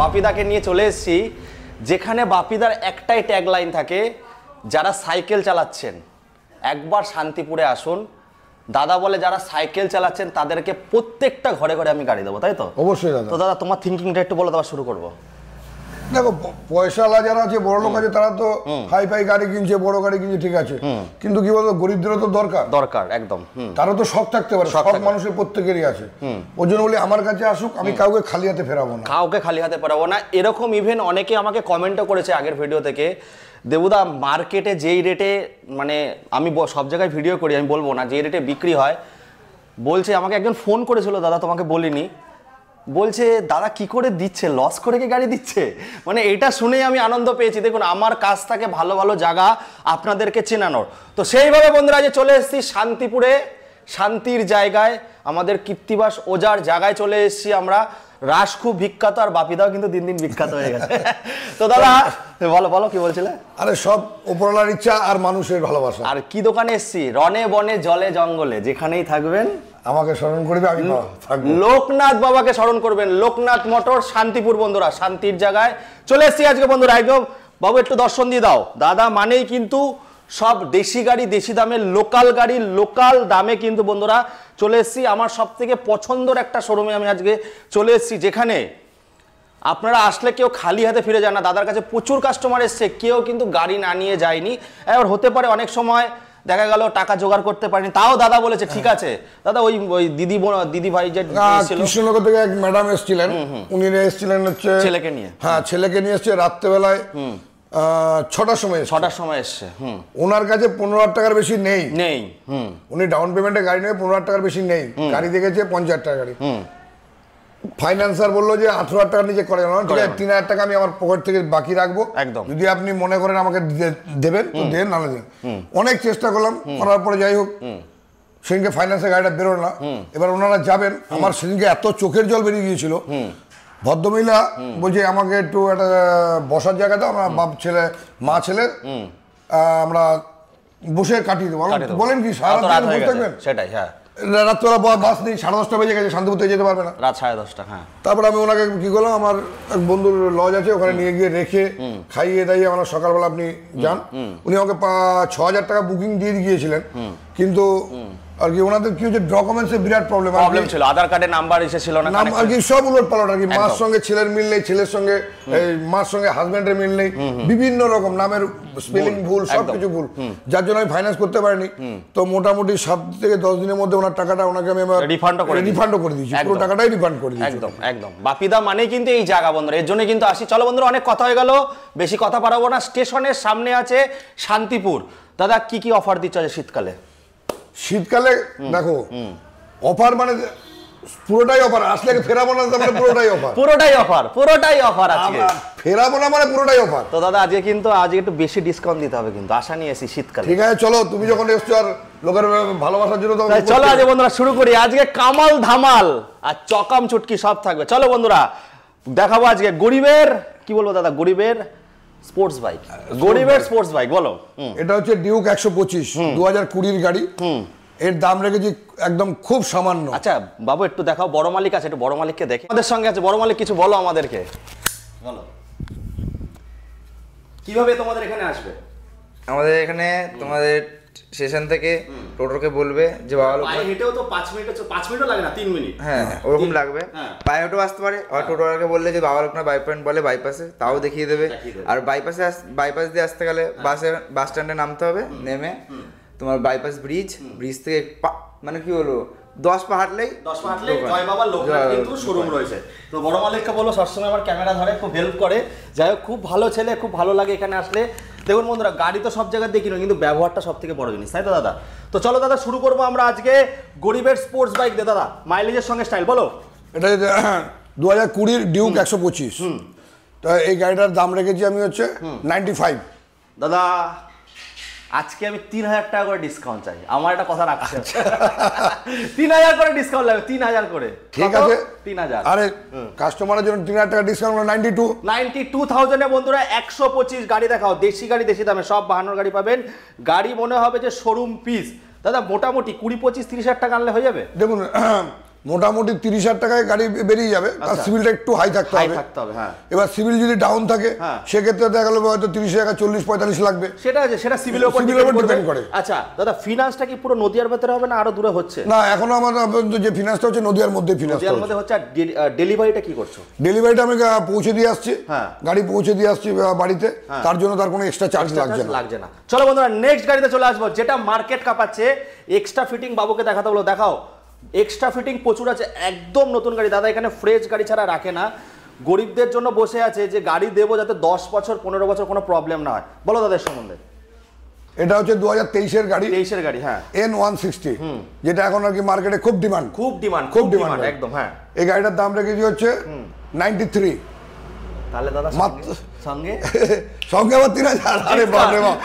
বাপিদাকে নিয়ে চলে এসেছি, যেখানে বাপিদার একটাই ট্যাগলাইন থাকে, যারা সাইকেল চালাচ্ছেন একবার শান্তিপুরে আসুন। দাদা বলে যারা সাইকেল চালাচ্ছেন তাদেরকে প্রত্যেকটা ঘরে ঘরে আমি গাড়ি দেবো, তাই তো? অবশ্যই দাদা। তো দাদা তোমার থিঙ্কিংটা একটু বলে দেওয়া শুরু করবো। দেখো, পয়সাওয়ালা যারা আছে, বড় লোক আছে, তারা তো হাই ফাই গাড়ি কিনছে, বড় গাড়ি কিনছে, ঠিক আছে, কিন্তু কি বলতো, গরিবদেরও তো দরকার একদম। তারও তো শখ থাকতে পারে, সব মানুষের প্রত্যেকেরই আছে। ওই জন্য বলি আমার কাছে আসুক, আমি কাউকে খালি হাতে ফেরাবো না। এরকম ইভেন অনেকে আমাকে কমেন্টও করেছে আগের ভিডিও থেকে, দেবুদা মার্কেটে যেই রেটে, মানে আমি সব জায়গায় ভিডিও করি, আমি বলবো না, যেই রেটে বিক্রি হয়, বলছে আমাকে একজন ফোন করেছিল, দাদা তোমাকে বলিনি, বলছে দাদা কি করে দিচ্ছে, লস করে কি গাড়ি দিচ্ছে? মানে এটা শুনেই আমি আনন্দ পেয়েছি। দেখুন, আমার কাছ থেকে ভালো ভালো জায়গা আপনাদেরকে চেনানোর। তো সেইভাবে বন্ধুরা যে চলে এসেছি শান্তিপুরে, শান্তির জায়গায়, আমাদের কীর্তিবাস ওজার জায়গায় চলে এসেছি আমরা। রাস খুব বিখ্যাত, আর বাপিদাও কিন্তু দিন দিন বিখ্যাত হয়ে গেছে। তো দাদা বলো কি বলছিলে? আরে সব উপরওয়ালার ইচ্ছা আর মানুষের ভালোবাসা। আর কি দোকানে এসেছি? রনে বনে জলে জঙ্গলে, যেখানেই থাকবেন আমাকে স্মরণ করবে, আমি থাকবো। লোকনাথ বাবাকে স্মরণ করবেন। লোকনাথ মোটর, শান্তিপুর বন্ধুরা, শান্তির জায়গায় চলে এসেছি আজকে বন্ধুরা। একদম বাবু একটু দর্শন দিয়ে দাও। দাদা মানেই কিন্তু সব দেশি গাড়ি, দেশি দামে, লোকাল গাড়ি লোকাল দামে কিন্তু বন্ধুরা চলে এসেছি। আমার সব থেকে পছন্দের একটা শোরুমে আমি আজকে চলে এসেছি, যেখানে আপনারা আসলে কেউ খালি হাতে ফিরে যান না। দাদার কাছে প্রচুর কাস্টমার এসছে, কেউ কিন্তু গাড়ি না নিয়ে যায়নি। এবার হতে পারে অনেক সময় দেখা গেল টাকা জোগাড় করতে পারেনি, তাও দাদা বলেছে ঠিক আছে। দাদা ওই দিদি ভাই যে কৃষ্ণনগর থেকে এক ম্যাডাম এসেছিলেন, উনি এসেছিলেন হচ্ছে ছেলেকে নিয়ে। হ্যাঁ, ছেলেকে নিয়ে এসছে রাত্রেবেলায় 6টার সময় এসছে। ওনার কাছে 15,000 টাকার বেশি নেই। উনি ডাউন পেমেন্টে গাড়ি নেবে, 15,000 টাকার বেশি নেই। গাড়ি দেখেছে 50,000 টাকা গাড়ি। ফাইন্যান্সার বললো যে 18,000 টাকার নিচে করে না, ঠিক আছে 3,000 টাকা আমি আমার পকেট থেকে বাকি রাখবো, একদম যদি আপনি মনে করেন আমাকে দেবেন তো দেন, নাহলে দেন। অনেক চেষ্টা করলাম, করার পরে যাই হোক সেদিনকে ফাইন্যান্সের গাড়িটা বেরোলো না। এবার ওনারা যাবেন, আমার সেদিনকে এত চোখের জল বেরিয়ে গিয়েছিল। ভদ্রমহিলা বলছে আমাকে একটু একটা বসার জায়গা দাও, আমরা বাপ ছেলে মা ছেলে আমরা বসে কাটিয়ে দেবো। বলেন কি সারা বসে থাকবেন? সেটাই, হ্যাঁ। রাত্রেবেলা বাস নেই, 10:30 বেজে গেছে, শান্তিপুর থেকে যেতে পারবে না, রাত 10:30। হ্যাঁ, তারপরে আমি ওনাকে কি করলাম, আমার এক বন্ধুর লজ আছে, ওখানে নিয়ে গিয়ে রেখে খাইয়ে দাইয়ে আমরা সকালবেলা আপনি যান। উনি আমাকে 6,000 টাকা বুকিং দিয়ে গিয়েছিলেন, কিন্তু আর কি ওনাদের কি হচ্ছে ডকুমেন্টসে বিরাট প্রবলেম ছিল, আধার কার্ডের নাম্বার ছিল না, আর কি সব উলটপালট আর কি। মার সঙ্গে ছেলের মিল নেই, ছেলের সঙ্গে মার সঙ্গে হাজবেন্ডের মিল নেই, বিভিন্ন রকম নামের স্পেলিং ভুল, সবকিছু ভুল, যার জন্য আমি ফাইন্যান্স করতে পারিনি। তো মোটামুটি 7 থেকে 10 দিনের মধ্যে ওনার টাকাটা ওনাকে আমি রিফান্ডও করে দিয়েছি, পুরো টাকাটাই রিফান্ড করে দিয়েছি। একদম বাপিদা মানে কিন্তু এই জায়গা বন্ধুরা, এর জন্য কিন্তু আসি। চলো বন্ধুরা, অনেক কথা হয়ে গেল, বেশি কথা বাড়াবো না। স্টেশনের সামনে আছে শান্তিপুর। দাদা কি অফার দিচ্ছে শীতকালে? শীতকালে দেখো অফার মানে পুরোটাই অফার, আসলে ফেরাবো না মানে পুরোটাই অফার আজকে ফেরাবো না মানে পুরোটাই অফার। তো দাদা আজকে একটু বেশি ডিসকাউন্ট দিতে হবে কিন্তু, আশা নিয়ে এসি শীতকালে। ঠিক আছে চলো, তুমি যখন এসছো আর লোকের ভালোবাসার জন্য চলো আজকে বন্ধুরা শুরু করি। আজকে কামাল ধামাল আর চকাম চুটকি সব থাকবে। চলো বন্ধুরা দেখাবো আজকে গরিবের, কি বলবো দাদা, গরিবের স্পোর্টস বাইক। গরিবের স্পোর্টস বাইক বলো। এটা হচ্ছে ডিউক 125 2020 গাড়ি। এর দাম রেখেছি একদম খুব সামান্য। আচ্ছা বাবু একটু দেখাও, বড় মালিক আছে, একটু বড় মালিককে দেখে। আমাদের সঙ্গে আছে বড় মালিক, কিছু বলো আমাদেরকে, বলো কিভাবে তোমাদের এখানে আসবে। আমাদের এখানে তোমাদের স্টেশন থেকে টোটোকে বলবে যে বাবা পায়ে হেঁটেও তো 5 মিনিটও লাগে না, 3 মিনিট। হ্যাঁ ওরকম লাগবে, পায়ে হেঁটেও আসতে পারে। আর টোটোওয়ালাকে বললে যে বাবা লোকনা বাই পয়েন্ট বলে বাইপাসে, তাও দেখিয়ে দেবে। আর বাইপাস দিয়ে আসতে গেলে বাস স্ট্যান্ডে নামতে হবে, নেমে তোমার বাইপাস ব্রিজ থেকে মানে কি বলবো 10 পা হাঁটলেই জয় বাবা লোকনাথ কিন্তু শোরুম রয়েছে। তো বড় মালিককে বলো, সবসময় আমার ক্যামেরা ধরে, খুব হেল্প করে। যাই হোক, খুব ভালো ছেলে, খুব ভালো লাগে এখানে আসলে। দেখুন বন্ধুরা, গাড়ি তো সব জায়গায় দেখি না, কিন্তু ব্যবহারটা সব থেকে বড় জিনিস, তাই তো দাদা? তো চলো দাদা শুরু করবো আমরা আজকে গরিবের স্পোর্টস বাইক দিয়ে। দাদা মাইলেজের সঙ্গে স্টাইল বলো। এটা 2020 ডিউক 125। তো এই গাড়িটার দাম রেখেছি আমি হচ্ছে 95। দাদা আজকে আমি 3,000 টাকা করে ডিসকাউন্ট চাই, আমার একটা কথা রাখছে। 3,000 করে ডিসকাউন্ট লাগবে, 3,000 করে। ঠিক আছে 3,000। আরে কাস্টমারের জন্য 3,000 টাকা ডিসকাউন্ট, 92,000 এ বন্ধুরা 125 গাড়ি দেখাও। দেশি গাড়ি দেশি দামে, সব 52 গাড়ি পাবেন। গাড়ি মনে হবে যে শোরুম পিস। দাদা মোটামুটি 20, 25, 30,000 টাকা আনলে হয়ে যাবে। দেখুন মোটামুটি 30,000 টাকায় গাড়ি বেরিয়ে যাবে, আর সিভিলটা একটু হাই থাকতে হবে। হ্যাঁ। এবার সিভিল যদি ডাউন থাকে সেক্ষেত্রে দেখা গেল হয়তো 30 টাকা 40-45 লাগবে, সেটা সিভিলের উপর ডিপেন্ড করে। আচ্ছা দাদা, ফিনান্সটা কি পুরো নদিয়ার ভেতরে হবে না আরো দূরে হচ্ছে? না, এখনো আমাদের যে ফিনান্সটা হচ্ছে নদিয়ার মধ্যে ফিনান্সটা হচ্ছে। আর ডেলিভারিটা কি করছো? ডেলিভারিটা আমি পৌঁছে দিয়ে আসছি, গাড়ি পৌঁছে দিয়ে আসছি বাড়িতে, তার জন্য তার কোনো এক্সট্রা চার্জ লাগছে না। চলো বন্ধুরা, নেক্সট গাড়িতে চলে আসবো, যেটা মার্কেট কাঁপাচ্ছে। এক্সট্রা ফিটিং বাবুকে দেখাতে বলো, দেখাও। এক্সট্রা ফিটিং প্রচুর আছে, একদম নতুন গাড়ি। দাদা এখানে ফ্রেশ গাড়ি ছাড়া রাখে না, গরিবদের জন্য বসে আছে যে গাড়ি দেবো যাতে 10 বছর 15 বছর কোনো প্রবলেম না হয়। বলো দাদা সম্বন্ধে। এটা হচ্ছে 2023-এর গাড়ি। 23-এর গাড়ি, হ্যাঁ। N160, যেটা এখন আর কি মার্কেটে খুব ডিমান্ড। একদম, হ্যাঁ। এই গাড়িটার দাম রেখেছি হচ্ছে 93। তাহলে দাদা সঙ্গে সঙ্গে আবার 3,000। আরে বাপ রে বাপ,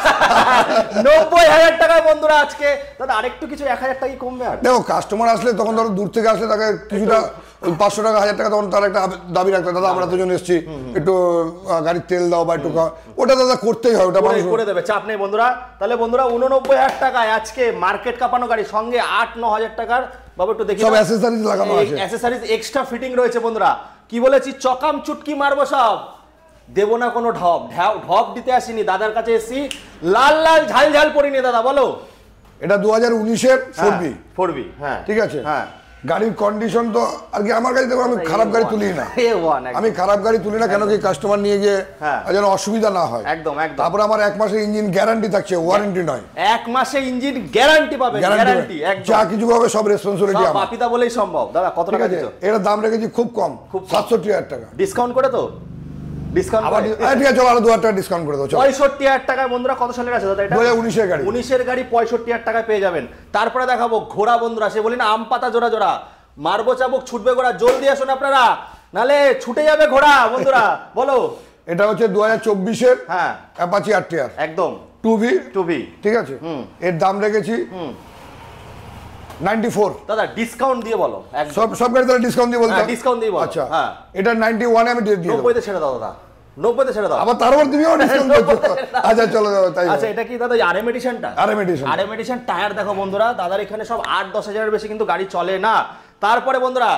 90,000 টাকায় বন্ধুরা আজকে। দাদা আরেকটু কিছু 1,000 টাকা কমবে? আর দেখো, কাস্টমার আসলে তখন ধরো দূর থেকে আসলে তাকে কিছুটা 500 টাকা 1,000 টাকা তখন তার একটা দাবি রাখতে, দাদা আমরা দুজন এসেছি, একটু গাড়ির তেল দাও বা একটু, ওটা দাদা করতেই হয়, ওটা করে দেবে, চাপ নেই বন্ধুরা। তাহলে বন্ধুরা 89,000 টাকায় আজকে মার্কেট কাঁপানো গাড়ি, সঙ্গে 8-9,000 টাকার বাবা একটু দেখি সব অ্যাসেসরিজ লাগানো আছে, অ্যাসেসরিজ এক্সট্রা ফিটিং রয়েছে বন্ধুরা। কি বলেছি, চকাম চুটকি মারবো সব, দেবো না কোনো ঢপ দিতে আসিনি, দাদার কাছে এসেছি লাল লাল ঝাল ঝাল পড়িনি। দাদা বলো। এটা 2019-এর 4B, হ্যাঁ ঠিক আছে। হ্যাঁ, গাড়ির কন্ডিশন তো আর কি আমার কাছে, দেখো আমি খারাপ গাড়ি তুলি না, আমি খারাপ গাড়ি তুলি না, কেন কি কাস্টমার নিয়ে গিয়ে যেন অসুবিধা না হয়। একদম একদম। তারপর আমার 1 মাসের ইঞ্জিন গ্যারান্টি থাকছে, ওয়ারেন্টি নয়। 1 মাসে ইঞ্জিন গ্যারান্টি পাবে, গ্যারান্টি একদম। যা কিছু হবে সব রেসপন্সিবিলিটি আমার, বাপিদা বলেই সম্ভব। দাদা কত টাকা দিছো? এর দাম রেখেছি খুব কম, 67,000 টাকা। ডিসকাউন্ট করে তো? ডিসকাউন্ট আবার ঠিক আছে, চলো আরো 2,000 টাকা ডিসকাউন্ট করে দাও। 65,000 টাকায় বন্ধুরা। কত সালের আছে দাদা এটা? 2019-এর গাড়ি। 19-এর গাড়ি 65,000 টাকায় পেয়ে যাবেন। তারপরে দেখাবো ঘোড়া বন্ধুরা, সে বলি না আম পাতা জোড়া জোড়া, মারবো চাবুক ছুটবে ঘোড়া, জলদি আসুন আপনারা, নালে ছুটে যাবে ঘোড়া বন্ধুরা। বলো। এটা হচ্ছে 2024-এর অ্যাপাচি RTR, একদম 2B, ঠিক আছে। এর দাম রেখেছি 94। দাদা ডিসকাউন্ট দিয়ে বলো, সব গাড়ি তাহলে ডিসকাউন্ট দিয়ে বলতে? ডিসকাউন্ট দিয়ে বলো। আচ্ছা, এটা 91 আমি দিয়ে দিই। 90 তে ছেড়ে দাও দাদা, 90 তে ছেড়ে দাও। আবার তারপর তুমিও ডিসকাউন্ট করছো। আচ্ছা চলো তাই। আচ্ছা, এটা কি দাদা RM এডিশনটা? RM এডিশন টায়ার দেখো বন্ধুরা, দাদার এখানে সব 8-10 হাজারের বেশি কিন্তু গাড়ি চলে না। তারপরে বন্ধুরা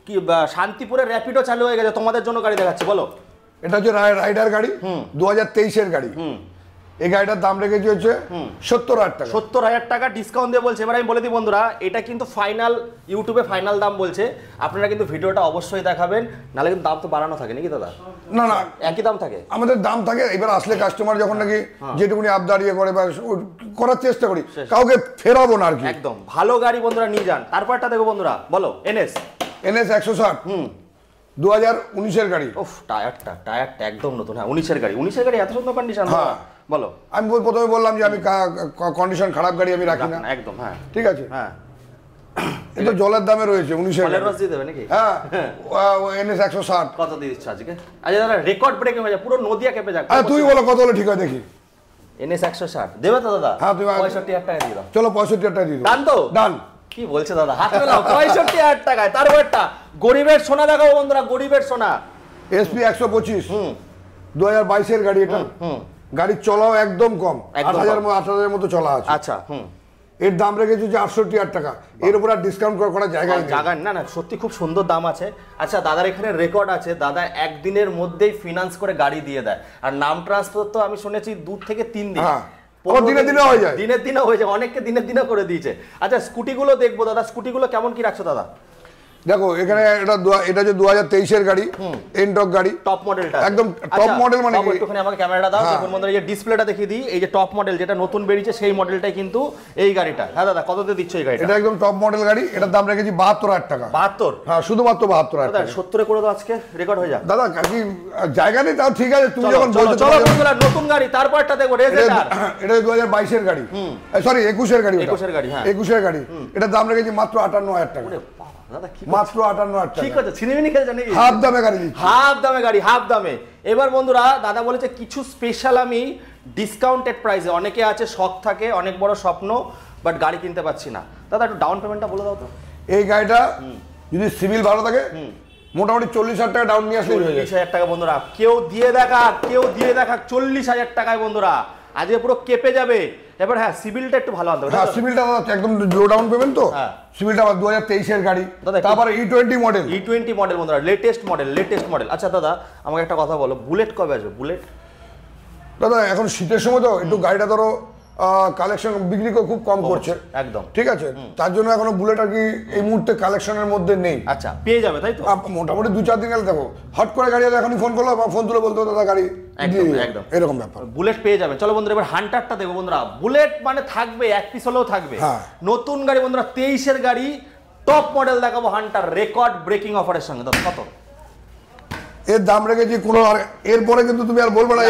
কি শান্তিপুরে র্যাপিডো চালু হয়ে গেছে, তোমাদের জন্য গাড়ি দেখাচ্ছি। বলো। এটা হচ্ছে রাইডার গাড়ি, 2023-এর গাড়ি। এই গাড়িটার দাম রেখেছি হচ্ছে 70,000 টাকা। 70,000 টাকা ডিসকাউন্ট দিয়ে বলছে। এবার আমি বলে দিই বন্ধুরা, এটা কিন্তু ফাইনাল, ইউটিউবে ফাইনাল দাম বলছে। আপনারা কিন্তু ভিডিওটা অবশ্যই দেখাবেন, নাহলে কিন্তু দাম তো বাড়ানো থাকে নাকি দাদা? না না, একই দাম থাকে, আমাদের দাম থাকে। এবার আসলে কাস্টমার যখন নাকি যেটুকুনি আবদার করে বা করার চেষ্টা করি, কাউকে ফেরাবো না আর কি। একদম ভালো গাড়ি বন্ধুরা নিয়ে যান। তারপরটা দেখো বন্ধুরা, বলো। NS 160, 2019-এর গাড়ি। ওফ, টায়ারটা একদম নতুন। হ্যাঁ, 19-এর গাড়ি। 19-এর গাড়ি এত সুন্দর কন্ডিশন। হ্যাঁ বলো। আমি প্রথমে বললাম যে আমি কন্ডিশন খারাপ গাড়ি আমি রাখি না, একদম। হ্যাঁ ঠিক আছে। হ্যাঁ, এটা জলের দামে রয়েছে 19-এর গাড়ি। রস দিয়ে দেবে নাকি? হ্যাঁ, NS 160। কত দিয়ে দিচ্ছ আজকে? আচ্ছা দাদা, রেকর্ড ব্রেকিং হয়ে যায়, পুরো নদিয়া কেঁপে যাক। আরে তুই বলো কত হলে ঠিক হয় দেখি। NS 160 দেবে তো দাদা? হ্যাঁ, তুমি 65,000 টাকা দিয়ে দাও। চলো 65,000 টাকা দিয়ে দাও। ডান তো? ডান। কি বলছে দাদা, হাত মেলাও। 65,000 টাকায়। তারপরটা গরিবের সোনা দেখাবো বন্ধুরা, গরিবের সোনা। SP 125, 2022-এর গাড়ি। এটা গাড়ি চলাও একদম কম, 8,000 মতো চলা আছে। আচ্ছা, এর দাম রেখেছি যে 68,000 টাকা। এর উপর আর ডিসকাউন্ট করার জায়গা না না, সত্যি খুব সুন্দর দাম আছে। আচ্ছা, দাদার এখানে রেকর্ড আছে, দাদা একদিনের মধ্যেই ফিনান্স করে গাড়ি দিয়ে দেয়। আর নাম ট্রান্সফার তো আমি শুনেছি 2 থেকে 3 দিন। দিনে হয়ে যায়, দিনে হয়ে যায়, অনেককে দিনে করে দিয়েছে। আচ্ছা, স্কুটিগুলো দেখবো দাদা, স্কুটিগুলো কেমন কি রাখছো দাদা? দেখো এখানে এটা যে 2023-এর গাড়ি, এনটক গাড়ি, টপ মডেলটা একদম টপ মডেল। মানে কি, একটুখানি আমাকে ক্যামেরাটা দাও, দেখুন বন্ধুরা, এই যে ডিসপ্লেটা দেখিয়ে দিই। এই যে টপ মডেল যেটা নতুন বেরিয়েছে, সেই মডেলটাই কিন্তু এই গাড়িটা। হ্যাঁ দাদা, কততে দিচ্ছ এই গাড়িটা? এটা একদম টপ মডেল গাড়ি। এটার দাম রেখেছি 72,000 টাকা। 72? হ্যাঁ, শুধুমাত্র 72,000 টাকা। 70 করে দাও, আজকে রেকর্ড হয়ে যাক দাদা। কি জায়গা নেই তাও ঠিক আছে, তুমি যখন বলছো। চলো বন্ধুরা, নতুন গাড়ি। তারপরটা দেখো, রেজেন্ডার। এটা 2022-এর গাড়ি, সরি 21-এর গাড়ি। 21-এর গাড়ি, হ্যাঁ 21-এর গাড়ি। এটার দাম রেখেছি মাত্র 58,000 টাকা। মাত্র 58,000 টাকা। ঠিক আছে, ছিনিমিনি খেলছে নাকি? হাফ দামে গাড়ি দিচ্ছি, হাফ দামে। এবার বন্ধুরা, দাদা বলেছে কিছু স্পেশাল আমি ডিসকাউন্টেড প্রাইসে। অনেকে আছে শখ থাকে, অনেক বড় স্বপ্ন, বাট গাড়ি কিনতে পারছি না। দাদা একটু ডাউন পেমেন্টটা বলে দাও তো। এই গাড়িটা যদি সিভিল ভালো থাকে, মোটামুটি 40,000 টাকা ডাউন নিয়ে আসলে 40,000 টাকা বন্ধুরা। কেউ দিয়ে দেখা 40,000 টাকায় বন্ধুরা। আজকে পুরো কেঁপে যাবে। এবার হ্যাঁ সিভিলটা একটু ভালো আনতে হবে হ্যাঁ সিভিলটা একদম লো ডাউন পেমেন্ট তো, হ্যাঁ। সিভিলটা আবার 2023 এর গাড়ি, দাদা, তারপরে E20 মডেল। E20 মডেল বন্ধুরা, লেটেস্ট মডেল। আচ্ছা দাদা আমাকে একটা কথা বলো, বুলেট কবে আসবে? বুলেট দাদা এখন শীতের সময় তো একটু গাড়িটা ধরো কালেকশন বিক্রি খুব কম করছে একদম, ঠিক আছে, তার জন্য এখনো বুলেট আর কি এই মুহূর্তে কালেকশনের মধ্যে নেই। আচ্ছা পেয়ে যাবে তাই তো? মোটামুটি 2-4 দিন গেলে দেখো হট করে গাড়ি আছে, এখনই ফোন করলো বা ফোন তুলে বলতো দাদা গাড়ি একদম, দিয়ে দিও। একদম। এরকম ব্যাপার। বুলেট পেয়ে যাবে। চলো বন্ধুরা এবার হান্টারটা দেখো বন্ধুরা, বুলেট মানে থাকবে, এক পিস হলেও থাকবে। হ্যাঁ। নতুন গাড়ি বন্ধুরা, 23 এর গাড়ি, টপ মডেল দেখাবো হান্টার, রেকর্ড ব্রেকিং অফারের সঙ্গে। দাদা কত? এর দাম রেখেছি কোনো, আর এরপরে কিন্তু তুমি আর বলবে না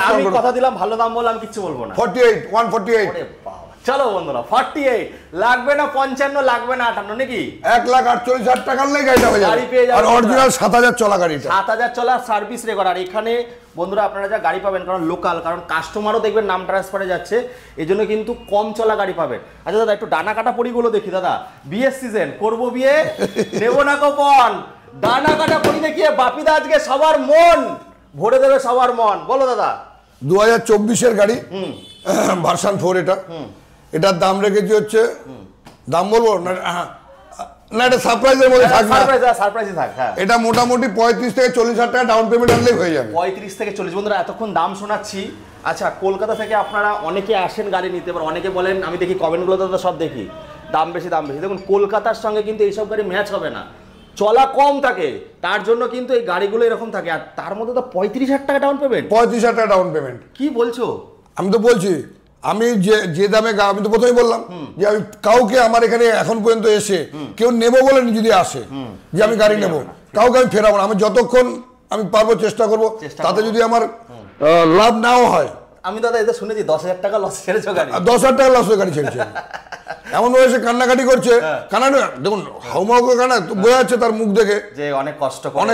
আমি কথা দিলাম ভালো দাম বলে আমি কিচ্ছু বলবো না। 148 ওরে বাবা, চলো বন্ধুরা 48 লাগবে না, 55 লাগবে না, 58 নাকি? 1,48,000 টাকার লেগে গাড়িটা হয়ে গাড়ি যাবে। পেয়ে যাবে আর অরিজিনাল 7,000 চলা গাড়িটা, 7,000 চলা সার্ভিস রেকর্ড। আর এখানে বন্ধুরা আপনারা যা গাড়ি পাবেন, কারণ লোকাল, কারণ কাস্টমারও দেখবেন নাম ট্রান্সফারে যাচ্ছে, এই জন্য কিন্তু কম চলা গাড়ি পাবেন। আচ্ছা দাদা একটু ডানা কাটা পরিগুলো দেখি দাদা, বিয়ের সিজন, করবো বিয়ে নেবো না কোপন, ডানা কাটা পরি দেখিয়ে বাপিদা আজকে সবার মন ভরে দেবে, সবার মন। বলো দাদা। 2024 এর গাড়ি, ভার্সন 4 এটা, এটার দাম রেখেছি হচ্ছে, দাম বলবো না, না এটা সারপ্রাইজের মধ্যে থাক না, সারপ্রাইজে থাক। হ্যাঁ এটা মোটামুটি 35 থেকে 40,000 টাকা ডাউন পেমেন্ট আনলেই হয়ে যাবে। 35 থেকে 40 বন্ধুরা এতক্ষণ দাম শোনাচ্ছি। আচ্ছা কলকাতা থেকে আপনারা অনেকে আসেন গাড়ি নিতে, এবার অনেকে বলেন, আমি দেখি কমেন্টগুলো তো সব দেখি দাম বেশি। দেখুন কলকাতার সঙ্গে কিন্তু এইসব গাড়ি ম্যাচ হবে না, চলা কম থাকে, তার জন্য কিন্তু এই গাড়িগুলো এরকম থাকে। আর তার মধ্যে তো 35,000 টাকা ডাউন পেমেন্ট। 35,000 টাকা ডাউন পেমেন্ট কি বলছো? আমি তো বলছি, আমি যে দামে আমি তো প্রথমেই বললাম যে আমি কাউকে আমার এখানে এখন পর্যন্ত এসে কেউ নেবো বলে যদি আসে যে আমি গাড়ি নেবো, কাউকে আমি ফেরাবো না। আমি যতক্ষণ আমি পারবো চেষ্টা করবো, তাতে যদি আমার লাভ নাও হয়। আমি দাদা এটা শুনেছি 10,000 টাকা লস ছেড়েছো গাড়ি, 10,000 টাকা লস হয়ে গাড়ি ছেড়েছে, এমন হয়েছে কান্নাকাটি করছে। কান্না দেখুন হাউমাউ করে কান্না, বোঝা যাচ্ছে তার মুখ দেখে যে অনেক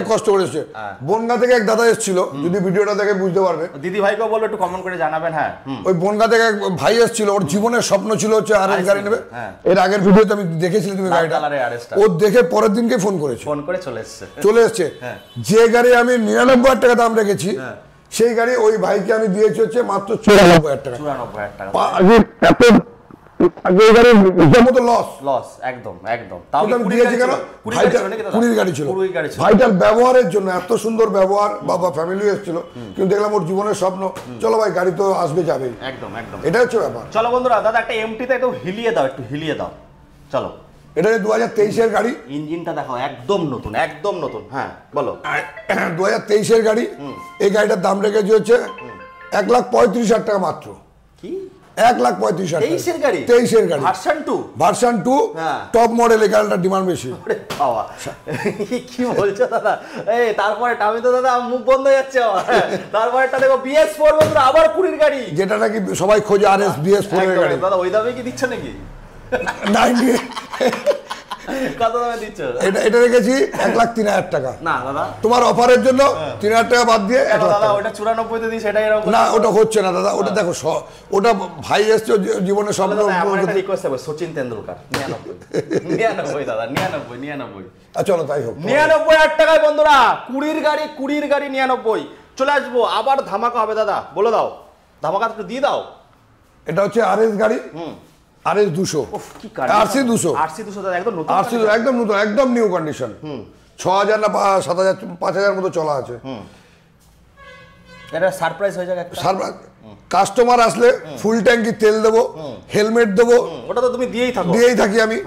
কষ্ট করেছে। বনগা থেকে এক দাদা এসেছিল, যদি ভিডিওটা দেখে বুঝতে পারবে, দিদি ভাইকেও বলবো একটু কমেন্ট করে জানাবেন। হ্যাঁ ওই বনগা থেকে এক ভাই এসেছিল, ওর জীবনের স্বপ্ন ছিল হচ্ছে আরএস গাড়ি নেবে। এর আগের ভিডিওতে আমি দেখেছিলাম তুমি গাড়িটা, ও দেখে পরের দিনকে ফোন করে চলে এসছে। যে গাড়ি আমি 99,000 টাকা দাম রেখেছি, সেই গাড়ি ওই ভাইকে আমি দিয়েছি হচ্ছে মাত্র 94,000 টাকা। 94,000 টাকা ভাইটার ব্যবহারের জন্য, এত সুন্দর ব্যবহার, বাবা ফ্যামিলি এসেছিল, কিন্তু দেখলাম ওর জীবনের স্বপ্ন, চলো ভাই গাড়ি তো আসবে যাবে, একদম একদম এটা হচ্ছে ব্যাপার। চলো বন্ধুরা দাদা একটা এমটিতে একটু হিলিয়ে দাও, চলো। এটা 2023 এর গাড়ি, ইঞ্জিনটা দেখো একদম নতুন। হ্যাঁ বলো। 2023 এর গাড়ি, এই গাড়িটার দাম রেখেছি হচ্ছে 1,35,000 টাকা মাত্র। কি 1,35,000 টাকা? 23 এর গাড়ি, ভার্সন 2 টপ মডেল। এই গাড়িটার ডিমান্ড বেশি। বাবা কি বলছো দাদা? এই তারপরে আমি তো দাদা মুখ বন্ধ হয়ে যাচ্ছে আমার। তারপরেটা দেখো BS4 বন্ধুরা, আবার 20 গাড়ি, যেটা নাকি সবাই খোঁজে RS BS4 এর গাড়ি। দাদা ওই দামে কি দিচ্ছ নাকি? 90 কত দামে দিচ্ছ? এটা রেখেছি 1,03,000 টাকা। না দাদা তোমার অফারের জন্য 3,000 টাকা বাদ দিয়ে দাদা ওটা 94 তে দিই, সেটা এরকম না, ওটা হচ্ছে না দাদা। ওটা দেখো, ওটা ভাই এসছে জীবনের স্বপ্ন। একটা রিকোয়েস্ট হবে, সচিন তেন্ডুলকার 99 দাদা, 99। চলো তাই হোক, 99,000 টাকায় বন্ধুরা 20 গাড়ি 99। চলে আসবো, আবার ধামাকা হবে দাদা, বলে দাও ধামাকা একটু দিয়ে দাও। এটা হচ্ছে RS গাড়ি, RS 200, RC 200 দাদা, একদম নতুন, RC একদম নতুন, একদম নিউ কন্ডিশন। 6,000 না 7,000 5,000 মতো চলা আছে। এটা সারপ্রাইজ হয়ে যাবে একটা। কাস্টমার আসলে ফুল ট্যাঙ্কি তেল দেবো, হেলমেট দেবো, ওটা তো তুমি দিয়েই থাকি আমি,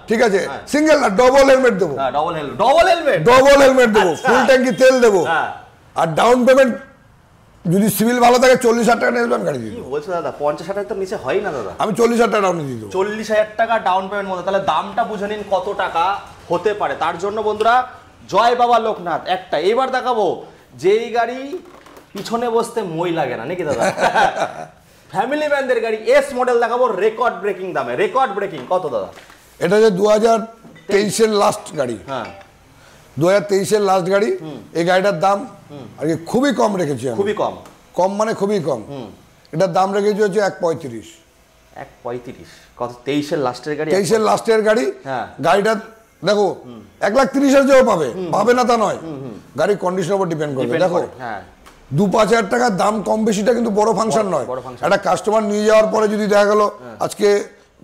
ঠিক আছে। সিঙ্গেল না, ডবল হেলমেট দেবো, ডবল হেলমেট দেবো, ফুল ট্যাঙ্কি তেল দেবো। আর ডাউন পেমেন্ট যদি সিভিল ভালো থাকে 40,000 টাকা নিয়ে আমি গাড়ি দিই। বলছো দাদা 50,000 তো নিচে হয় না দাদা? আমি 40,000 টাকা ডাউন দিয়ে দেবো। 40,000 টাকা ডাউন পেমেন্ট মধ্যে, তাহলে দামটা বুঝে নিন কত টাকা হতে পারে। তার জন্য বন্ধুরা জয় বাবা লোকনাথ একটা। এবার দেখাবো যেই গাড়ি পিছনে বসতে মই লাগে না, নাকি দাদা? ফ্যামিলি ম্যানদের গাড়ি, এস মডেল দেখাবো রেকর্ড ব্রেকিং দামে। রেকর্ড ব্রেকিং কত দাদা? এটা যে 2023 এর লাস্ট গাড়ি। 2023 এর লাস্ট গাড়ি। এই গাড়িটার দাম আর কি খুবই কম রেখেছি, খুবই কম মানে খুবই কম। এটার দাম রেখেছি হচ্ছে 1,35,000। 1,35,000 কত? 23 এর লাস্টের গাড়ি, 23 এর লাস্টের গাড়ি। গাড়িটা দেখো 1,30,000 যেও পাবে না তা নয়, গাড়ির কন্ডিশনের উপর ডিপেন্ড করবে। দেখো 2-5 হাজার টাকার দাম কম বেশিটা কিন্তু বড় ফাংশন নয়। বড় function। একটা কাস্টমার নিয়ে যাওয়ার পরে যদি দেখা গেল আজকে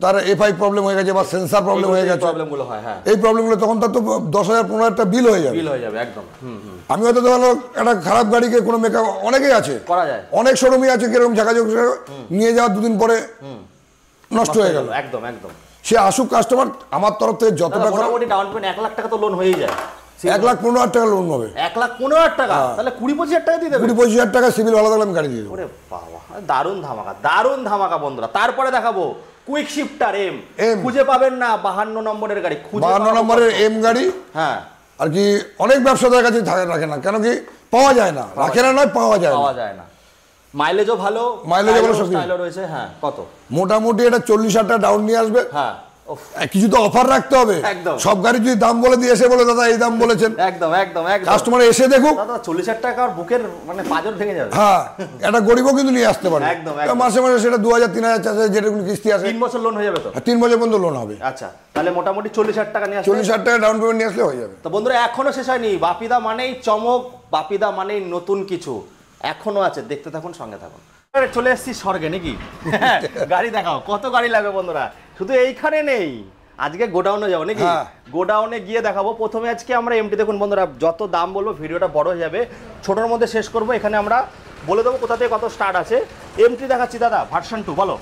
তার এফআই প্রবলেম হয়ে গেছে বা সেন্সার প্রবলেম হয়ে গেছে, প্রবলেমগুলো হয়, হ্যাঁ এই প্রবলেমগুলো তখন তার তো 10,000-15,000 বিল হয়ে যাবে। বিল হয়ে যাবে একদম। আমি হয়তো ধরো একটা খারাপ গাড়িকে কোনো মেকআপ অনেকেই আছে, করা যায়, অনেক শোরুমই আছে কিরকম ঝাঁকাঝাঁক নিয়ে যাওয়ার 2 দিন পরে নষ্ট হয়ে গেল। একদম একদম। সে আসুক কাস্টমার, আমার তরফ থেকে যতটা মোটামুটি ডাউন পেমেন্ট 1 লাখ টাকা তো লোন হয়েই যায়। 1,15,000 টাকা লোন হবে। 1,15,000 টাকা, তাহলে 20-25,000 টাকা দিয়ে দেবে। 20-25,000 টাকা সিভিল ভালো থাকলে আমি গাড়ি দিয়ে দেবো। ওরে বাবা, দারুণ ধামাকা, দারুণ ধামাকা বন্ধুরা। তারপরে দেখাবো কুইক শিফটার এম, খুঁজে পাবেন না 52 নম্বরের গাড়ি, 52 নম্বরের এম গাড়ি। হ্যাঁ, আর কি অনেক ব্যবসাদার কাছে রাখে না, কেন কি পাওয়া যায় না, রাখে না নয়, পাওয়া যায় না। মাইলেজও ভালো, মাইলেজও ভালো, সব স্টাইলও রয়েছে। হ্যাঁ, কত মোটামুটি এটা 40,000 টাকা ডাউন নিয়ে আসবে। হ্যাঁ, কিছু তো অফার রাখতে হবে। একদম। সব গাড়ি যদি দাম বলে দিয়ে এসে বলে দাদা এই দাম বলেছেন, একদম একদম একদম। কাস্টমার এসে দেখুক দাদা 40,000 টাকা আর বুকের মানে পাঁজর ভেঙে যাবে। হ্যাঁ, একটা গরিবও কিন্তু নিয়ে আসতে পারে। একদম। মাসে মাসে সেটা 2,000, 3,000, 4,000 যেটা কিস্তি আছে, 3 বছর লোন হয়ে যাবে তো। 3 বছর পর্যন্ত লোন হবে। আচ্ছা, তাহলে মোটামুটি 40,000 টাকা নিয়ে আসলে 40,000 টাকা ডাউন পেমেন্ট নিয়ে আসলে হয়ে যাবে। তো বন্ধুরা এখনো শেষ হয়নি, বাপিদা মানেই চমক, বাপিদা মানেই নতুন কিছু এখনো আছে, দেখতে থাকুন, সঙ্গে থাকুন। চলে এসেছি স্বর্গে নাকি? গাড়ি দেখাও, কত গাড়ি লাগবে বন্ধুরা। শুধু এইখানে নেই, আজকে গোডাউনে যাবো নাকি? গোডাউনে গিয়ে দেখাবো। প্রথমে আজকে আমরা এমটি, দেখুন বন্ধুরা, যত দাম বলবো ভিডিওটা বড় হয়ে যাবে, ছোটোর মধ্যে শেষ করবো। এখানে আমরা বলে দেবো কোথা থেকে কত স্টার্ট আছে। এমটি দেখাচ্ছি দাদা, ভার্সন 2 বলো।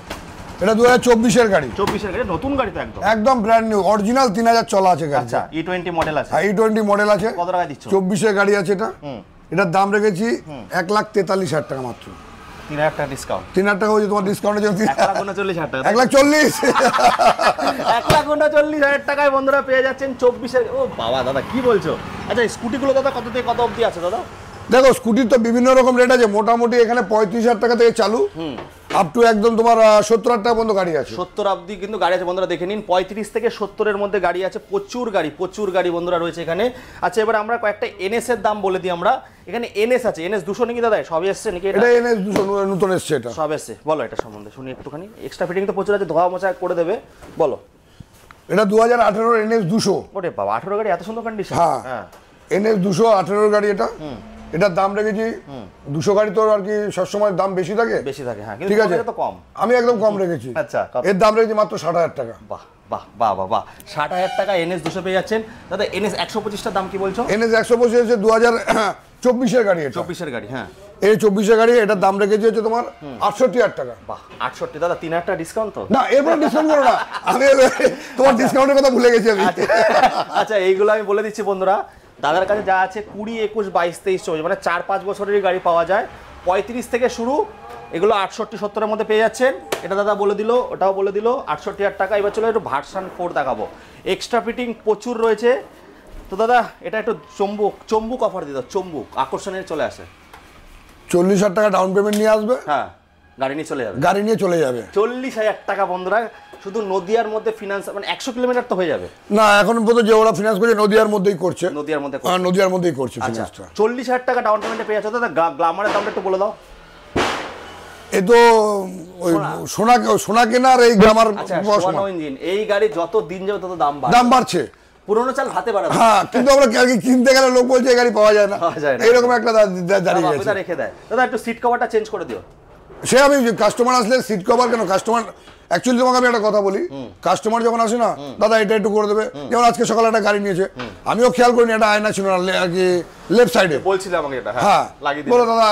এটা 2024-এর গাড়ি। 24-এর গাড়ি, নতুন গাড়ি তো একদম একদম ব্র্যান্ড নিউ, অরিজিনাল 3,000 চলা আছে গাড়ি। আচ্ছা, E20 মডেল আছে। হ্যাঁ, E20 মডেল আছে। কত টাকা দিচ্ছ? 24-এর গাড়ি আছে এটা। এটার দাম রেখেছি 1,43,000 টাকা মাত্র। 3,000 টাকা ডিসকাউন্ট। 3,000 টাকা হয়েছে তোমার ডিসকাউন্টের জন্য। 1,39,000 টাকা। 1,40,000। 1,39,000 টাকায় বন্ধুরা পেয়ে যাচ্ছেন 24-এর। ও বাবা দাদা কি বলছো? আচ্ছা, স্কুটিগুলো দাদা কত থেকে কত অবধি আছে দাদা? দেখো, স্কুটির তো বিভিন্ন রকম রেট আছে। মোটামুটি এখানে 35,000 টাকা থেকে চালু, আপ টু একদম তোমার 70,000 টাকা পর্যন্ত গাড়ি আছে। 70 অবধি কিন্তু গাড়ি আছে বন্ধুরা, দেখে নিন। 35 থেকে 70-এর মধ্যে গাড়ি আছে, প্রচুর গাড়ি বন্ধুরা রয়েছে এখানে। আচ্ছা, এবার আমরা কয়েকটা এনএস এর দাম বলে দিই আমরা। এখানে এনএস আছে, এনএস 200 নাকি দাদা? সবই এসছে নাকি? এটা এনএস 200 নতুন এসছে, এটা সব এসছে। বলো এটা সম্বন্ধে শুনি একটুখানি। এক্সট্রা ফিটিং তো প্রচুর আছে, ধোয়া মোছা করে দেবে, বলো। এটা 2018 এনএস 200। ওরে বাবা, 18 গাড়ি, এত সুন্দর কন্ডিশন। হ্যাঁ, এনএস 218 গাড়ি এটা। এটার দাম রেখেছি 200 গাড়ি তো আর কি সবসময় দাম বেশি থাকে। হ্যাঁ, ঠিক আছে, তো কম, আমি একদম কম রেখেছি। আচ্ছা, এর দাম রেখেছি মাত্র 60,000 টাকা। বাহ বাহ বাহ বাহ বাহ, 60,000 টাকা এনএস 200 পেয়ে যাচ্ছেন দাদা। এনএস 125টার দাম কি বলছো? এনএস 125 হচ্ছে 2024-এর গাড়ি। এটা 24-এর গাড়ি। হ্যাঁ, এই 24-এর গাড়ি। এটার দাম রেখেছি হচ্ছে তোমার 68,000 টাকা। বাহ, 68 দাদা, 3,000 টাকা ডিসকাউন্ট তো? না, এরপর ডিসকাউন্ট করো না, আমি তোমার ডিসকাউন্টের কথা ভুলে গেছি আমি। আচ্ছা, এইগুলো আমি বলে দিচ্ছি বন্ধুরা, দাদার কাছে যা আছে 20, 21, 22, 23, 24 মানে 4-5 বছরেরই গাড়ি পাওয়া যায়। 35 থেকে শুরু, এগুলো 68-70-এর মধ্যে পেয়ে যাচ্ছেন। এটা দাদা বলে দিল, ওটাও বলে দিল, 68,000 টাকা। এবার চলো একটু ভার্সন 4 দেখাবো। এক্সট্রা ফিটিং প্রচুর রয়েছে তো দাদা। এটা একটু চম্বুক অফার দিত, চম্বুক আকর্ষণে চলে আসে। 40,000 টাকা ডাউন পেমেন্ট নিয়ে আসবে। হ্যাঁ, গাড়ি নিয়ে চলে যাবে। 40,000 টাকা বন্ধুরা, শুধু নদিয়ার মধ্যে ফিনান্স, মানে 100 কিলোমিটার তো হয়ে যাবে। না, এখন পর্যন্ত যে ওরা ফিনান্স করছে নদিয়ার মধ্যেই করছে। নদিয়ার মধ্যেই করছে ফিনান্সটা। 40,000 টাকা ডাউন পেমেন্টে পেয়ে যাচ্ছে দাদা। গ্ল্যামারের দামটা একটু বলে দাও। এ তো ওই সোনা কেনার এই গ্ল্যামার ইঞ্জিন, এই গাড়ি যত দিন যাবে তত দাম বাড়ছে। পুরোনো চাল হাতে বাড়াবে। হ্যাঁ, কিন্তু আমরা কিনতে গেলে লোক বলছে এই গাড়ি পাওয়া যায় না, এইরকম একটা দাঁড়িয়ে গেছে। রেখে দেয় দাদা, একটু সিট কভারটা চেঞ্জ করে দিও। সে আমি কাস্টমার আসলে সিট কভার কেন, কাস্টমার অ্যাকচুয়ালি তোমাকে আমি একটা কথা বলি, কাস্টমার যখন আসে না, দাদা এটা একটু করে দেবে। যেমন আজকে সকালে একটা গাড়ি নিয়েছে, আমিও খেয়াল করিনি, একটা আয়না ছিল না আর কি লেফট সাইডে, বলছিলাম আমাকে এটা। হ্যাঁ, বলো দাদা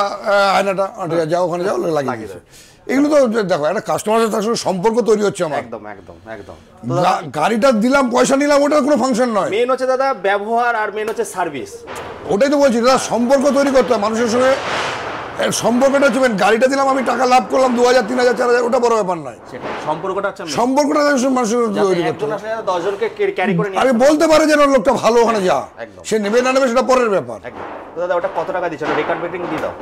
আয়নাটা, ঠিক আছে যাও ওখানে যাও, লাগিয়ে দিয়েছে। এগুলো তো দেখো, একটা কাস্টমারের সাথে সম্পর্ক তৈরি হচ্ছে আমার। একদম একদম একদম। গাড়িটা দিলাম, পয়সা নিলাম, ওটার কোনো ফাংশন নয়। মেন হচ্ছে দাদা ব্যবহার, আর মেন হচ্ছে সার্ভিস। ওটাই তো বলছি দাদা, সম্পর্ক তৈরি করতে হয় মানুষের সঙ্গে। সম্পর্কটা হচ্ছে গাড়িটা দিলাম, আমি টাকা লাভ করলাম 2,000, 3,000, 4,000, ওটা বড় ব্যাপার নয়। সম্পর্কটা মানুষের তৈরি করতে হয়। 10জনকে ক্যারি করে নিয়ে আমি বলতে পারে যেন লোকটা ভালো, ওখানে যা, সে নেবে না নেবে সেটা পরের ব্যাপার। দাদা ওটা কত টাকা দিচ্ছ? রেকর্ড ব্রেকিং দিয়ে দাও।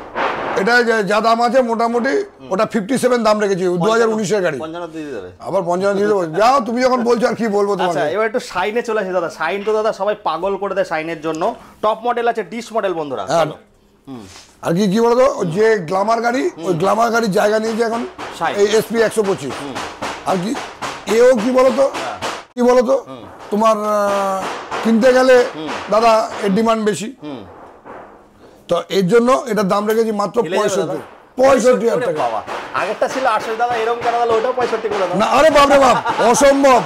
এটা যা দাম আছে মোটামুটি ওটা 57 দাম রেখেছি, 2019-এর গাড়ি। 55 দিয়ে দেবে। আবার 55 দিয়ে দেবো, যাও তুমি যখন বলছো আর কি বলবো তোমাকে। আচ্ছা, এবার একটু শাইনে চলে আসে দাদা। শাইন তো দাদা সবাই পাগল করে দেয় শাইনের জন্য। টপ মডেল আছে, ডিশ মডেল বন্ধুরা। আর কি বলতো, যে গ্ল্যামার গাড়ি, ওই গ্ল্যামার গাড়ির জায়গা নিয়েছে এখন এই SP 125। আর কি এও কি বলতো তোমার কিনতে গেলে দাদা এর ডিমান্ড বেশি, তো এর জন্য এটার দাম রেখেছি মাত্র হিলে যাবে 65 দাদা? 65,000 টাকা। বাবা আগেরটা ছিল 68 দাদা, এরকম কেন দাদা? ওটাও 65 করে দাও না আরে বাপ রে বাপ, অসম্ভব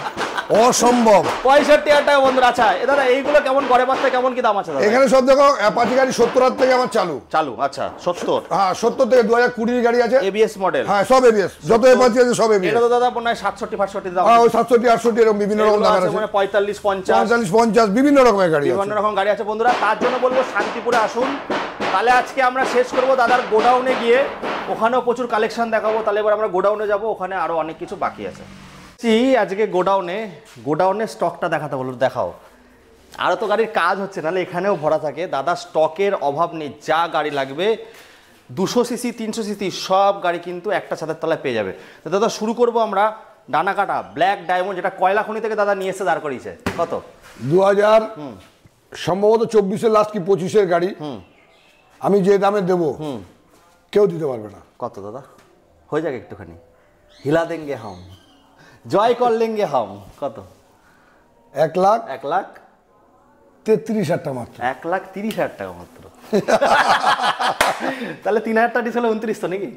অসম্ভব। 65,000 টাকা বন্ধুরা। আচ্ছা এ দাদা এইগুলো কেমন ঘরে পাচ্ছে, কেমন কি দাম আছে দাদা? এখানে সব দেখো অ্যাপাচি গাড়ি 70,000 থেকে আমার চালু। চালু আচ্ছা 70 হ্যাঁ 70 থেকে 2020 গাড়ি আছে। ABS model. হ্যাঁ সব এবিএস, যত অ্যাপাচি আছে সব এবিএস। এটা তো দাদা মনে হয় 67 65 দাম। হ্যাঁ ওই 67 68 এরকম বিভিন্ন রকম দাম আছে। মানে 45 50 45 50 বিভিন্ন রকমের গাড়ি আছে। বিভিন্ন রকম গাড়ি আছে বন্ধুরা। তার জন্য বলবো শান্তিপুরে আসুন। তাহলে আজকে আমরা শেষ করব দাদার গোডাউনে গিয়ে, ওখানেও প্রচুর কালেকশন দেখাবো। তাহলে এবার আমরা গোডাউনে যাব, ওখানে আরো অনেক কিছু বাকি আছে। আজকে গোডাউনে স্টকটা দেখাতে বলবো, দেখাও। আরও তো গাড়ির কাজ হচ্ছে, নাহলে এখানেও ভরা থাকে। দাদা স্টকের অভাব নেই, যা গাড়ি লাগবে 200 সিসি 300 সিসি সব গাড়ি কিন্তু একটা ছাদের তলায় পেয়ে যাবে। তো দাদা শুরু করব আমরা ডানা কাটা ব্ল্যাক ডায়মন্ড, যেটা কয়লা খনি থেকে দাদা নিয়ে এসে দাঁড় করিয়েছে। কত? 2000 সম্ভবত 24-এর লাস্ট কি 25-এর গাড়ি। আমি যে দামে দেবো কেউ দিতে পারবে না। কত দাদা? হয়ে যাক একটুখানি, হিলা দেঙ্গে হাম, জয় কর লেঙ্গে হাম। কত? 1,33,000 টাকা মাত্র। 1,30,000 টাকা মাত্র। তাহলে 3,000 টাকা ডিসেল 29 তো নাকি?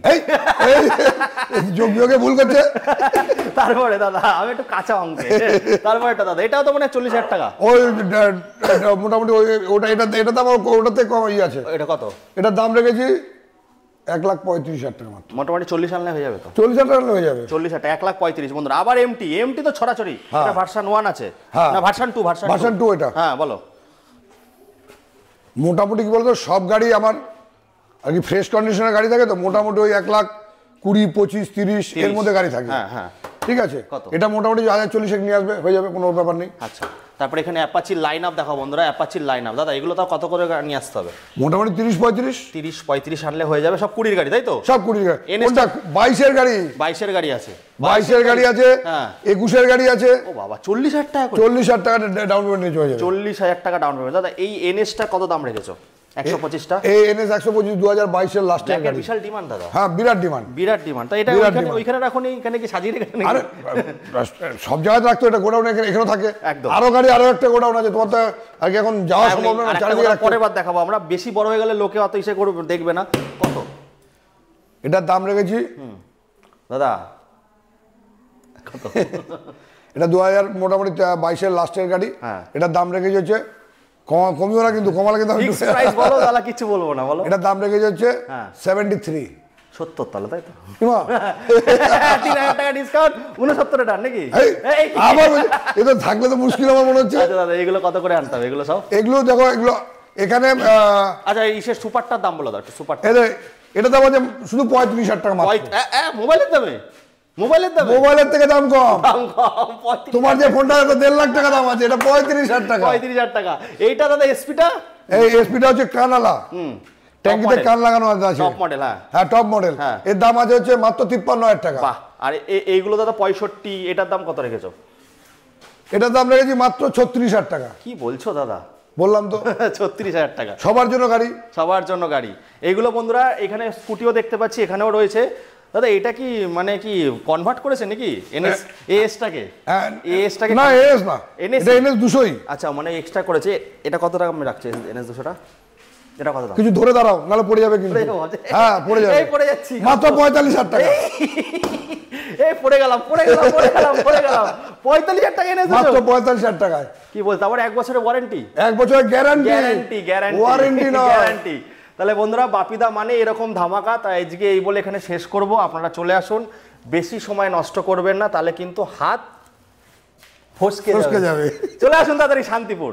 যোগ বিয়োগে ভুল করছে। তারপরে দাদা আমি একটু কাঁচা অঙ্কে, তারপরে এটা দাদা এটাও তো মানে 40,000 টাকা। ওই মোটামুটি ওটা এটা দাম ওটাতে কম আছে। এটা কত? এটার দাম রেখেছি 1,35,000 টাকা মাত্র। মোটামুটি 40 আনলে হয়ে যাবে তো? 40,000 টাকা হয়ে যাবে। 40,000 টাকা 1,35,000 বন্ধুরা। আবার এমটি তো ছড়াছড়ি। এটা ভার্সন 1 আছে না ভার্সন 2? ভার্সন 2 এটা। হ্যাঁ বলো। মোটামুটি কি বলতো, সব গাড়ি আমার আর কি ফ্রেশ কন্ডিশনের গাড়ি থাকে তো, মোটামুটি ওই 1,20,000 25 30 এর মধ্যে গাড়ি থাকে। হ্যাঁ হ্যাঁ ঠিক আছে। কত? এটা মোটামুটি 1,040 নিয়ে আসবে, হয়ে যাবে, কোনো ব্যাপার নেই। আচ্ছা তারপরে এখানে অ্যাপাচির লাইন আপ দেখাও বন্ধুরা। অ্যাপাচির লাইন আপ দাদা এগুলো তাও কত করে নিয়ে আসতে হবে? মোটামুটি 30 35 আনলে হয়ে যাবে। সব 20 গাড়ি তাই তো? সব 20 গাড়ি। কোনটা 22-এর গাড়ি? 22-এর গাড়ি আছে, 22-এর গাড়ি আছে, হ্যাঁ 21-এর গাড়ি আছে। ও বাবা 40,000 টাকা করে? 40,000 টাকা ডাউন পেমেন্ট নিয়ে চলে যাবে। 40,000 টাকা ডাউন পেমেন্ট। দাদা এই এনএসটা কত দাম রেখেছো? 125টা। এই এনএস 125 2022-এর লাস্টের গাড়ি। বিশাল ডিমান্ড দাদা। হ্যাঁ বিরাট ডিমান্ড। তো এটা ওইখানে রাখুন, এইখানে কি সাজিয়ে রেখে? আরে সব জায়গায় রাখতো, এটা গোডাউন এখানেও থাকে। একদম। আরো গাড়ি আরো একটা গোডাউন আছে, তোমার তো আগে এখন যাওয়া সম্ভব না, চারিদিকে রাখতে। পরের বার দেখাবো আমরা, বেশি বড় হয়ে গেলে লোকে অত ইসে করবে দেখবে না। কত? এটার দাম রেখেছি দাদা কত? এটা 2000 মোটামুটি 22-এর লাস্টের গাড়ি। হ্যাঁ। এটার দাম রেখেছি হচ্ছে কমিও না, কিন্তু কমালে কিন্তু ফিক্স প্রাইস বলো দাদা, কিছু বলবো না, বলো। এটার দাম রেখেছি হচ্ছে হ্যাঁ 73। 70 তাহলে তাই তো? 3,000 টাকা ডিসকাউন্ট 69 টাকা নাকি? আবার এটা থাকলে তো মুশকিল আমার মনে হচ্ছে। আচ্ছা দাদা এগুলো কত করে আনতে হবে এগুলো সব? এগুলো দেখো, এগুলো এখানে আচ্ছা ইসের সুপারটার দাম বলো দাও একটু। সুপার এটা দাম আছে শুধু 35,000 টাকা মাত্র। মোবাইলের দামে? মোবাইলের থেকে দাম কম। তোমার যে ফোনটা 1.5 লাখ টাকা দাম আছে, এটা 35,000 টাকা। 35,000 টাকা। এইটা দাদা এসপিটা? এই এসপিটা হচ্ছে কানালা, ট্যাঙ্কিতে কান লাগানো আছে। Top model. হ্যাঁ হ্যাঁ টপ মডেল। হ্যাঁ। এর দাম আছে হচ্ছে মাত্র 53,000 টাকা। বাহ। আর এইগুলো দাদা 65, এটার দাম কত রেখেছো? এটার দাম রেখেছি মাত্র 36,000 টাকা। কি বলছো দাদা? বললাম তো 36,000 টাকা সবার জন্য গাড়ি। সবার জন্য গাড়ি। এইগুলো বন্ধুরা এখানে স্কুটিও দেখতে পাচ্ছি, এখানেও রয়েছে। দাদা এটা কি মানে কি কনভার্ট করেছে নাকি এনএস এএসটাকে? এএসটাকে না, এএস না, এটা এনএস 200ই। আচ্ছা মানে এক্সট্রা করেছে। এটা কত টাকা রাখছে এনএস 200টা? এটা কত দাম? কিছু ধরে দাঁড়াও, নালে পড়ে যাবে কিন্তু। হ্যাঁ পড়ে যাবে। এই পড়ে যাচ্ছি মাত্র 45,000 টাকা। এই পড়ে গেলাম 45,000 টাকা এনএস মাত্র 45,000 টাকায়। কি বলছো? আবার 1 বছরের ওয়ারেন্টি? 1 বছরের গ্যারান্টি। ওয়ারেন্টি না, গ্যারান্টি। তাহলে বন্ধুরা বাপিদা মানে এরকম ধামাকা। তাই আজকে এই বলে এখানে শেষ করব। আপনারা চলে আসুন, বেশি সময় নষ্ট করবেন না, তাহলে কিন্তু হাত ফসকে যাবে। যাবে। চলে আসুন তাড়াতাড়ি শান্তিপুর।